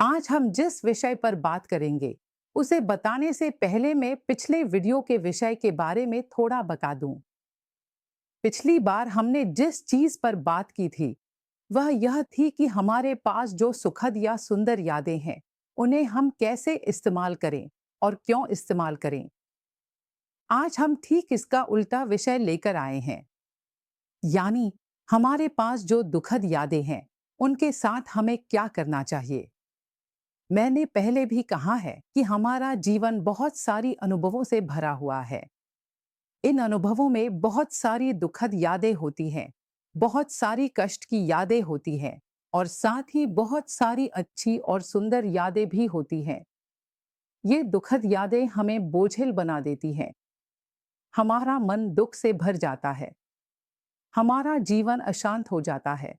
आज हम जिस विषय पर बात करेंगे, उसे बताने से पहले मैं पिछले वीडियो के विषय के बारे में थोड़ा बता दूं। पिछली बार हमने जिस चीज पर बात की थी, वह यह थी कि हमारे पास जो सुखद या सुंदर यादें हैं, उन्हें हम कैसे इस्तेमाल करें और क्यों इस्तेमाल करें। आज हम ठीक इसका उल्टा विषय लेकर आए हैं, यानी हमारे पास जो दुखद यादें हैं, उनके साथ हमें क्या करना चाहिए। मैंने पहले भी कहा है कि हमारा जीवन बहुत सारी अनुभवों से भरा हुआ है। इन अनुभवों में बहुत सारी दुखद यादें होती हैं, बहुत सारी कष्ट की यादें होती हैं और साथ ही बहुत सारी अच्छी और सुंदर यादें भी होती हैं। ये दुखद यादें हमें बोझिल बना देती हैं। हमारा मन दुख से भर जाता है। हमारा जीवन अशांत हो जाता है।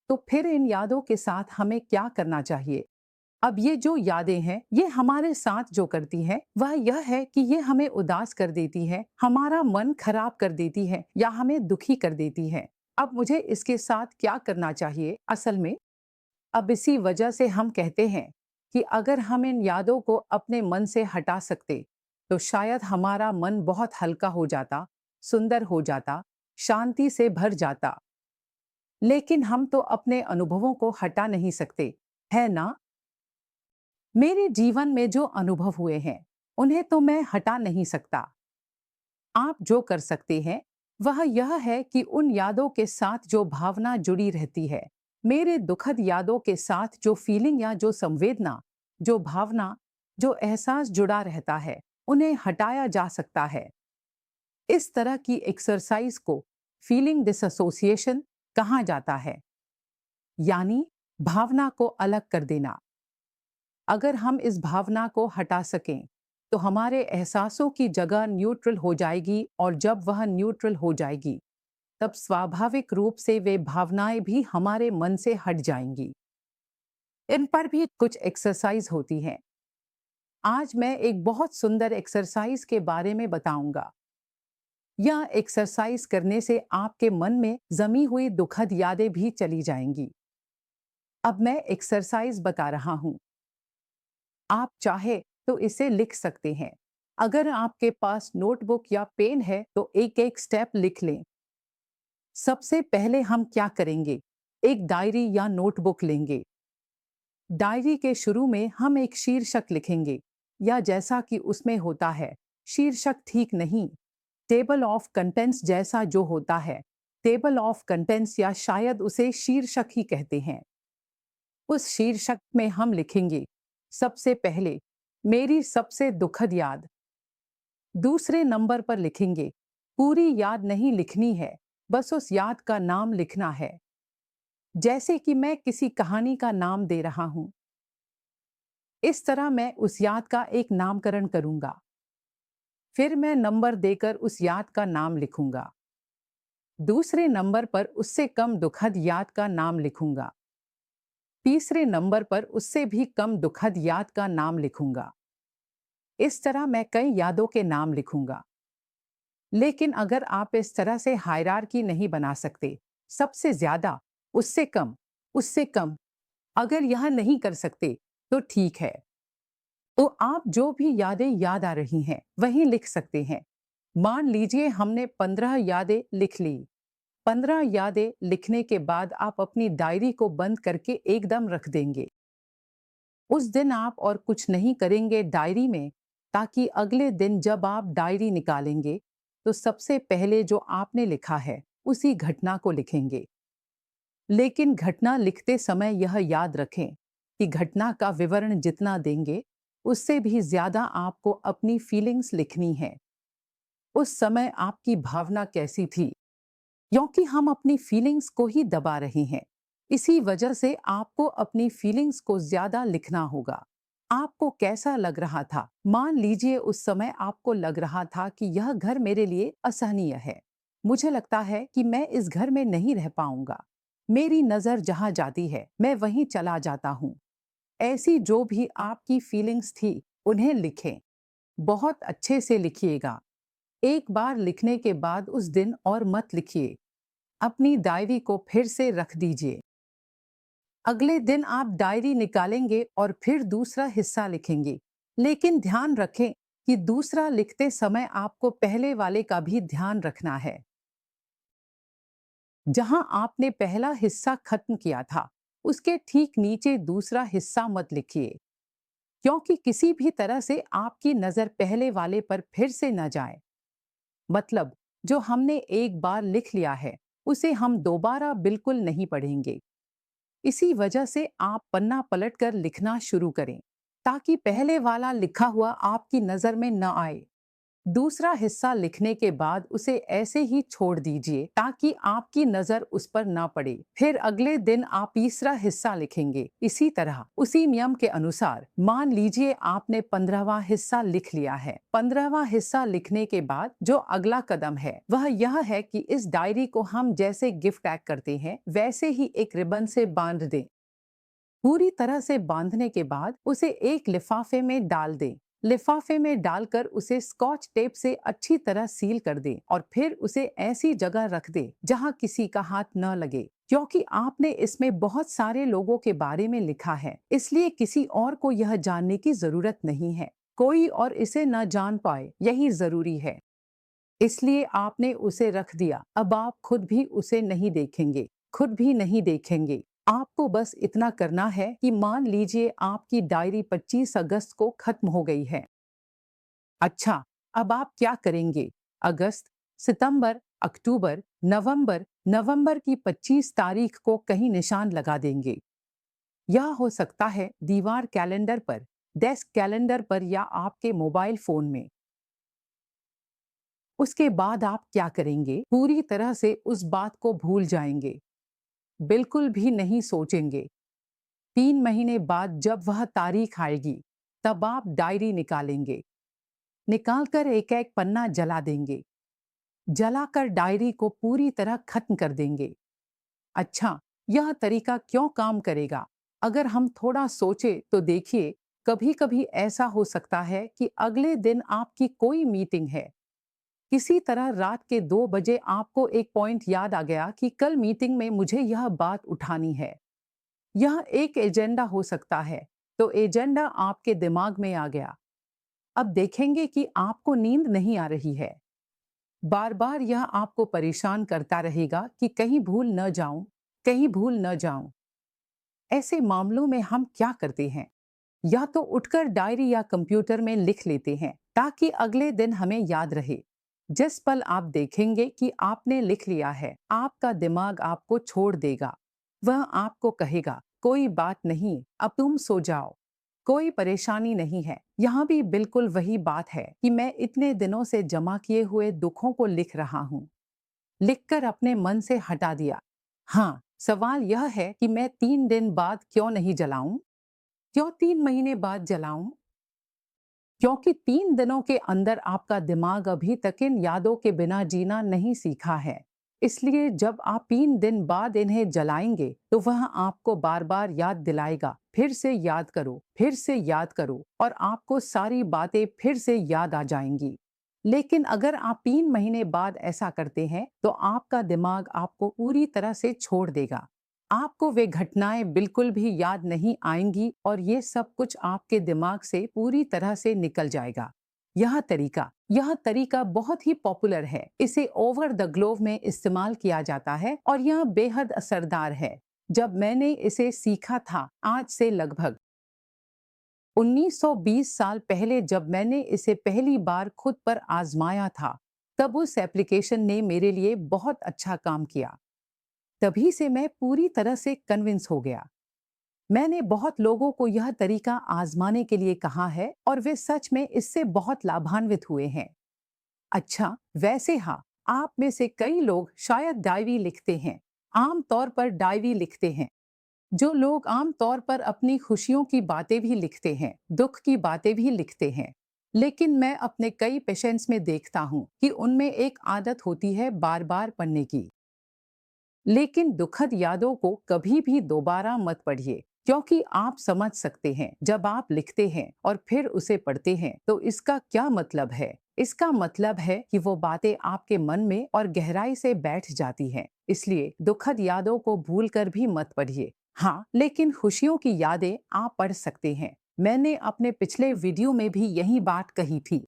तो फिर इन यादों के साथ हमें क्या करना चाहिए? अब ये जो यादें हैं, ये हमारे साथ जो करती हैं, वह यह है कि ये हमें उदास कर देती है, हमारा मन खराब कर देती है या हमें दुखी कर देती है। अब मुझे इसके साथ क्या करना चाहिए असल में? अब इसी वजह से हम कहते हैं कि अगर हम इन यादों को अपने मन से हटा सकते, तो शायद हमारा मन बहुत हल्का हो जाता, सुंदर हो जाता, शांति से भर जाता। लेकिन हम तो अपने अनुभवों को हटा नहीं सकते, है ना? मेरे जीवन में जो अनुभव हुए हैं, उन्हें तो मैं हटा नहीं सकता। आप जो कर सकते हैं, वह यह है कि उन यादों के साथ जो भावना जुड़ी रहती है, मेरे दुखद यादों के साथ जो फीलिंग या जो संवेदना, जो भावना, जो एहसास जुड़ा रहता है, उन्हें हटाया जा सकता है। इस तरह की एक्सरसाइज को फीलिंग डिसएसोसिएशन कहा जाता है, यानी भावना को अलग कर देना। अगर हम इस भावना को हटा सकें, तो हमारे एहसासों की जगह न्यूट्रल हो जाएगी और जब वह न्यूट्रल हो जाएगी, तब स्वाभाविक रूप से वे भावनाएं भी हमारे मन से हट जाएंगी। इन पर भी कुछ एक्सरसाइज होती हैं। आज मैं एक बहुत सुंदर एक्सरसाइज के बारे में बताऊंगा। यह एक्सरसाइज करने से आपके मन में जमी हुई दुखद यादें भी चली जाएंगी। अब मैं एक्सरसाइज बता रहा हूं। आप चाहे तो इसे लिख सकते हैं। अगर आपके पास नोटबुक या पेन है तो एक एक स्टेप लिख लें। सबसे पहले हम क्या करेंगे? एक डायरी या नोटबुक लेंगे। डायरी के शुरू में हम एक शीर्षक लिखेंगे, या जैसा कि उसमें होता है, शीर्षक ठीक नहीं, टेबल ऑफ कंटेंट्स जैसा जो होता है, टेबल ऑफ कंटेंट्स या शायद उसे शीर्षक ही कहते हैं। उस शीर्षक में हम लिखेंगे, सबसे पहले मेरी सबसे दुखद याद। दूसरे नंबर पर लिखेंगे, पूरी याद नहीं लिखनी है, बस उस याद का नाम लिखना है, जैसे कि मैं किसी कहानी का नाम दे रहा हूं। इस तरह मैं उस याद का एक नामकरण करूंगा। फिर मैं नंबर देकर उस याद का नाम लिखूंगा। दूसरे नंबर पर उससे कम दुखद याद का नाम लिखूंगा। तीसरे नंबर पर उससे भी कम दुखद याद का नाम लिखूंगा। इस तरह मैं कई यादों के नाम लिखूंगा। लेकिन अगर आप इस तरह से हायरार्की नहीं बना सकते, सबसे ज्यादा, उससे कम, अगर यह नहीं कर सकते, तो ठीक है। तो आप जो भी यादें याद आ रही हैं, वही लिख सकते हैं। मान लीजिए हमने 15 यादें लिख ली। 15 यादें लिखने के बाद आप अपनी डायरी को बंद करके एकदम रख देंगे। उस दिन आप और कुछ नहीं करेंगे डायरी में, ताकि अगले दिन जब आप डायरी निकालेंगे, तो सबसे पहले जो आपने लिखा है, उसी घटना को लिखेंगे। लेकिन घटना लिखते समय यह याद रखें कि घटना का विवरण जितना देंगे, उससे भी ज्यादा आपको अपनी फीलिंग्स लिखनी है। उस समय आपकी भावना कैसी थी? क्योंकि हम अपनी फीलिंग्स को ही दबा रहे हैं, इसी वजह से आपको अपनी फीलिंग्स को ज्यादा लिखना होगा। आपको कैसा लग रहा था? मान लीजिए उस समय आपको लग रहा था कि यह घर मेरे लिए असहनीय है। मुझे लगता है कि मैं इस घर में नहीं रह पाऊंगा। मेरी नजर जहां जाती है, मैं वहीं चला जाता हूं। ऐसी जो भी आपकी फीलिंग्स थी, उन्हें लिखें। बहुत अच्छे से लिखिएगा। एक बार लिखने के बाद उस दिन और मत लिखिए। अपनी डायरी को फिर से रख दीजिए। अगले दिन आप डायरी निकालेंगे और फिर दूसरा हिस्सा लिखेंगे, लेकिन ध्यान रखें कि दूसरा लिखते समय आपको पहले वाले का भी ध्यान रखना है। जहां आपने पहला हिस्सा खत्म किया था, उसके ठीक नीचे दूसरा हिस्सा मत लिखिए, क्योंकि किसी भी तरह से आपकी नजर पहले वाले पर फिर से न जाए। मतलब, जो हमने एक बार लिख लिया है, उसे हम दोबारा बिल्कुल नहीं पढ़ेंगे। इसी वजह से आप पन्ना पलटकर लिखना शुरू करें, ताकि पहले वाला लिखा हुआ आपकी नजर में न आए। दूसरा हिस्सा लिखने के बाद उसे ऐसे ही छोड़ दीजिए, ताकि आपकी नजर उस पर ना पड़े। फिर अगले दिन आप तीसरा हिस्सा लिखेंगे। इसी तरह उसी नियम के अनुसार मान लीजिए आपने 15वां हिस्सा लिख लिया है। 15वां हिस्सा लिखने के बाद जो अगला कदम है वह यह है कि इस डायरी को हम जैसे गिफ्ट पैक करते हैं, वैसे ही एक रिबन से बांध दें। पूरी तरह से बांधने के बाद उसे एक लिफाफे में डाल दें। लिफाफे में डालकर उसे स्कॉच टेप से अच्छी तरह सील कर दें और फिर उसे ऐसी जगह रख दें जहां किसी का हाथ न लगे। क्योंकि आपने इसमें बहुत सारे लोगों के बारे में लिखा है, इसलिए किसी और को यह जानने की जरूरत नहीं है। कोई और इसे न जान पाए, यही जरूरी है। इसलिए आपने उसे रख दिया। अब आप खुद भी उसे नहीं देखेंगे, खुद भी नहीं देखेंगे। आपको बस इतना करना है कि मान लीजिए आपकी डायरी 25 अगस्त को खत्म हो गई है। अच्छा, अब आप क्या करेंगे? अगस्त, सितंबर, अक्टूबर, नवंबर, नवंबर की 25 तारीख को कहीं निशान लगा देंगे। यह हो सकता है दीवार कैलेंडर पर, डेस्क कैलेंडर पर या आपके मोबाइल फोन में। उसके बाद आप क्या करेंगे? पूरी तरह से उस बात को भूल जाएंगे, बिल्कुल भी नहीं सोचेंगे। 3 महीने बाद जब वह तारीख आएगी, तब आप डायरी निकालेंगे। निकालकर एक एक पन्ना जला देंगे। जलाकर डायरी को पूरी तरह खत्म कर देंगे। अच्छा, यह तरीका क्यों काम करेगा? अगर हम थोड़ा सोचे तो देखिए, कभी कभी ऐसा हो सकता है कि अगले दिन आपकी कोई मीटिंग है। किसी तरह रात के 2 बजे आपको एक पॉइंट याद आ गया कि कल मीटिंग में मुझे यह बात उठानी है। यह एक एजेंडा हो सकता है, तो एजेंडा आपके दिमाग में आ गया। अब देखेंगे कि आपको नींद नहीं आ रही है। बार बार यह आपको परेशान करता रहेगा कि कहीं भूल न जाऊं, कहीं भूल न जाऊं। ऐसे मामलों में हम क्या करते हैं? या तो उठकर डायरी या कंप्यूटर में लिख लेते हैं, ताकि अगले दिन हमें याद रहे। जिस पल आप देखेंगे कि आपने लिख लिया है, आपका दिमाग आपको छोड़ देगा। वह आपको कहेगा, कोई बात नहीं, अब तुम सो जाओ, कोई परेशानी नहीं है। यहाँ भी बिल्कुल वही बात है कि मैं इतने दिनों से जमा किए हुए दुखों को लिख रहा हूँ, लिखकर अपने मन से हटा दिया। हाँ, सवाल यह है कि मैं 3 दिन बाद क्यों नहीं जलाऊं? क्यों 3 महीने बाद जलाऊं? क्योंकि 3 दिनों के अंदर आपका दिमाग अभी तक इन यादों के बिना जीना नहीं सीखा है। इसलिए जब आप 3 दिन बाद इन्हें जलाएंगे, तो वह आपको बार बार याद दिलाएगा, फिर से याद करो, फिर से याद करो, और आपको सारी बातें फिर से याद आ जाएंगी। लेकिन अगर आप 3 महीने बाद ऐसा करते हैं, तो आपका दिमाग आपको पूरी तरह से छोड़ देगा। आपको वे घटनाएं बिल्कुल भी याद नहीं आएंगी और ये सब कुछ आपके दिमाग से पूरी तरह से निकल जाएगा। यह तरीका बहुत ही पॉपुलर है। इसे ओवर द ग्लोब में इस्तेमाल किया जाता है और यह बेहद असरदार है। जब मैंने इसे सीखा था, आज से लगभग 1920 साल पहले, जब मैंने इसे पहली बार खुद पर आजमाया था, तब उस एप्लीकेशन ने मेरे लिए बहुत अच्छा काम किया। तभी से मैं पूरी तरह से कन्विंस हो गया। मैंने बहुत लोगों को यह तरीका आजमाने के लिए कहा है और वे सच में इससे बहुत लाभान्वित हुए हैं। अच्छा, वैसे हाँ, आप में से कई लोग शायद डायरी लिखते हैं। आम तौर पर डायरी लिखते हैं। जो लोग आम तौर पर अपनी खुशियों की बातें भी लिखते हैं, दुख की बातें भी लिखते हैं। लेकिन मैं अपने कई पेशेंट्स में देखता हूँ कि उनमें एक आदत होती है बार बार पढ़ने की। लेकिन दुखद यादों को कभी भी दोबारा मत पढ़िए, क्योंकि आप समझ सकते हैं, जब आप लिखते हैं और फिर उसे पढ़ते हैं, तो इसका क्या मतलब है। इसका मतलब है कि वो बातें आपके मन में और गहराई से बैठ जाती हैं। इसलिए दुखद यादों को भूलकर भी मत पढ़िए। हाँ, लेकिन खुशियों की यादें आप पढ़ सकते हैं। मैंने अपने पिछले वीडियो में भी यही बात कही थी।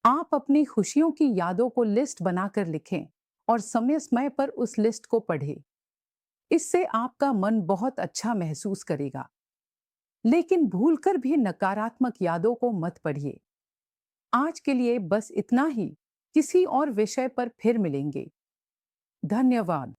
आप अपनी खुशियों की यादों को लिस्ट बनाकर लिखें और समय समय पर उस लिस्ट को पढ़ें। इससे आपका मन बहुत अच्छा महसूस करेगा। लेकिन भूलकर भी नकारात्मक यादों को मत पढ़िए। आज के लिए बस इतना ही। किसी और विषय पर फिर मिलेंगे। धन्यवाद।